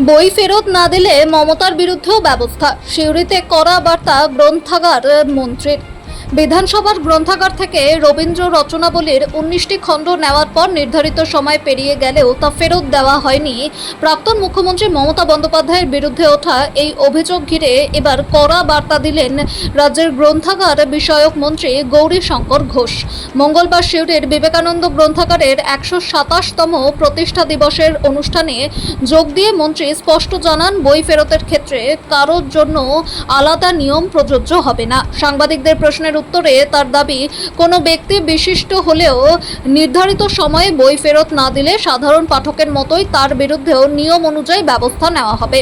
বই ফেরত না দিলে মমতার বিরুদ্ধেও ব্যবস্থা, সিউড়িতে কড়া বার্তা গ্রন্থাগার মন্ত্রীর। বিধানসভার গ্রন্থাগার থেকে রবীন্দ্র রচনাবলীর 19টি খণ্ড নেওয়ার পর নির্ধারিত সময় পেরিয়ে গেলেও তা ফেরত দেওয়া হয়নি। প্রাক্তন মুখ্যমন্ত্রী মমতা বন্দ্যোপাধ্যায়ের বিরুদ্ধে ওঠা এই অভিযোগ ঘিরে এবার কড়া বার্তা দিলেন রাজ্যের গ্রন্থাগার বিষয়ক মন্ত্রী গৌরীশঙ্কর ঘোষ। মঙ্গলবার সিউড়ির বিবেকানন্দ গ্রন্থাগারের 127তম প্রতিষ্ঠা দিবসের অনুষ্ঠানে যোগ দিয়ে মন্ত্রী স্পষ্ট জানান, বই ফেরতের ক্ষেত্রে কারোর জন্য আলাদা নিয়ম প্রযোজ্য হবে না। সাংবাদিকদের প্রশ্নের উত্তরে তার দাবি, কোনো ব্যক্তি বিশিষ্ট হলেও নির্ধারিত সময়ে বই ফেরত না দিলে সাধারণ পাঠকের মতোই তার বিরুদ্ধেও নিয়ম অনুযায়ী ব্যবস্থা নেওয়া হবে।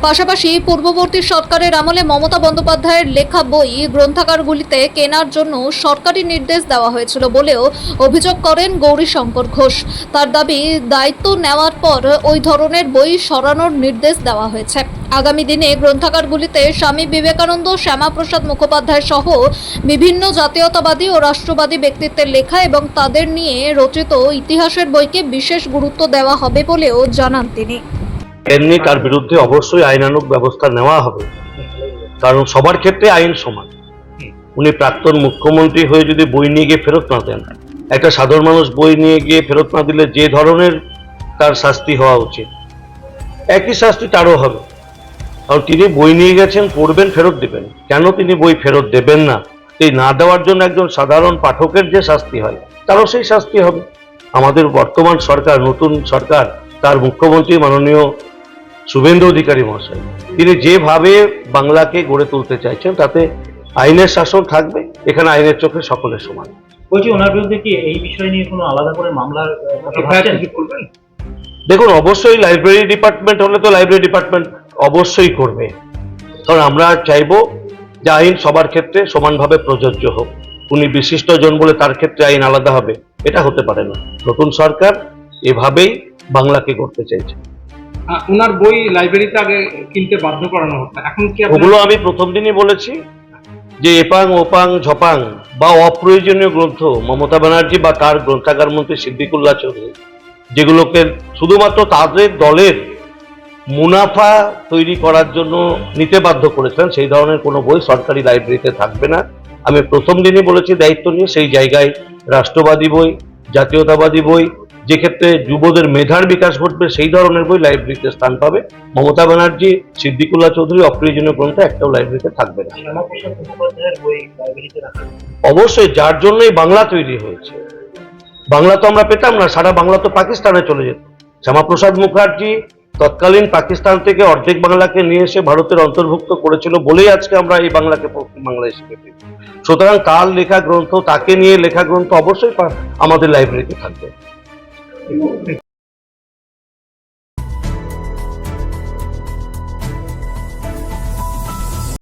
পাশাপাশি পূর্ববর্তী সরকারের আমলে মমতা বন্দ্যোপাধ্যায়ের লেখা বই গ্রন্থাগারগুলিতে কেনার জন্য সরকারি নির্দেশ দেওয়া হয়েছিল বলেও অভিযোগ করেন গৌরীশঙ্কর ঘোষ। তার দাবি, দায়িত্ব নেওয়ার পর ওই ধরনের বই সরানোর নির্দেশ দেওয়া হয়েছে। আগামী দিনে গ্রন্থাগারগুলিতে স্বামী বিবেকানন্দ, শ্যামাপ্রসাদ মুখোপাধ্যায় সহ বিভিন্ন জাতীয়তাবাদী ও রাষ্ট্রবাদী ব্যক্তিত্বের লেখা এবং তাদের নিয়ে রচিত ইতিহাসের বইকে বিশেষ গুরুত্ব দেওয়া হবে বলেও জানান তিনি। এমনি তার বিরুদ্ধে অবশ্যই আইনানুগ ব্যবস্থা নেওয়া হবে, কারণ সবার ক্ষেত্রে আইন সমান। উনি প্রাক্তন মুখ্যমন্ত্রী হয়ে যদি বই নিয়ে গিয়ে ফেরত না দেন, একটা সাধারণ মানুষ বই নিয়ে গিয়ে ফেরত না দিলে যে ধরনের তার শাস্তি হওয়া উচিত, একই শাস্তি তারও হবে। কারণ তিনি বই নিয়ে গেছেন, পড়বেন, ফেরত দেবেন। কেন তিনি বই ফেরত দেবেন না? এই না দেওয়ার জন্য একজন সাধারণ পাঠকের যে শাস্তি হয়, তারও সেই শাস্তি হবে। আমাদের বর্তমান সরকার, নতুন সরকার, তার মুখ্যমন্ত্রী মাননীয় শুভেন্দু অধিকারী মহাশয়, তিনি যেভাবে বাংলাকে গড়ে তুলতে চাইছেন, তাতে আইনের শাসন থাকবে। এখানে আইনের চোখে সকলের সমান। বলছি, ওনার বিরুদ্ধে কি এই বিষয় নিয়ে কোনো আলাদা করে মামলার কথা ভাবছেন? দেখুন, অবশ্যই লাইব্রেরি ডিপার্টমেন্ট হলে তো লাইব্রেরি ডিপার্টমেন্ট অবশ্যই করবে, কারণ আমরা চাইবো যে আইন সবার ক্ষেত্রে সমানভাবে প্রযোজ্য হোক। উনি বিশিষ্টজন বলে তার ক্ষেত্রে আইন আলাদা হবে, এটা হতে পারে না। নতুন সরকার এভাবেই বাংলাকে করতে চাইছে। ওনার বই লাইব্রেরিতে আগে কিনতে বাধ্য করানো হতো, এখন কি ওগুলো আমি প্রথম দিনই বলেছি যে এপাং ওপাং ঝপাং বা অপ্রয়োজনীয় গ্রন্থ মমতা ব্যানার্জি বা তার গ্রন্থাগার মন্ত্রী সিদ্দিকুল্লাহ চৌধুরী যেগুলোকে শুধুমাত্র তাদের দলের মুনাফা তৈরি করার জন্য নিতে বাধ্য করেছেন, সেই ধরনের কোনো বই সরকারি লাইব্রেরিতে থাকবে না। আমি প্রথম দিনই বলেছি, দায়িত্ব নিয়ে সেই জায়গায় রাষ্ট্রবাদী বই, জাতীয়তাবাদী বই, যে ক্ষেত্রে যুবদের মেধার বিকাশ ঘটবে, সেই ধরনের বই লাইব্রেরিতে স্থান পাবে। মমতা ব্যানার্জি, সিদ্দিকুল্লাহ চৌধুরী অপ্রয়োজনীয় গ্রন্থ একটাও লাইব্রেরিতে থাকবে না। শ্যামাপ্রসাদ মুখোপাধ্যায়ের বই লাইব্রেরিতে রাখা অবশ্যই, যার জন্যই বাংলা তৈরি হয়েছে। বাংলা তো আমরা পেতাম না, সারা বাংলা তো পাকিস্তানে চলে যেত। শ্যামাপ্রসাদ মুখার্জি তৎকালীন পাকিস্তান থেকে অর্ধেক বাংলাকে নিয়ে এসে ভারতের অন্তর্ভুক্ত করেছিল বলেই আজকে আমরা এই বাংলাকে পশ্চিম বাংলায় শিখেছি। সুতরাং তার লেখা গ্রন্থ, তাকে নিয়ে লেখা গ্রন্থ অবশ্যই আমাদের লাইব্রেরিতে থাকবে।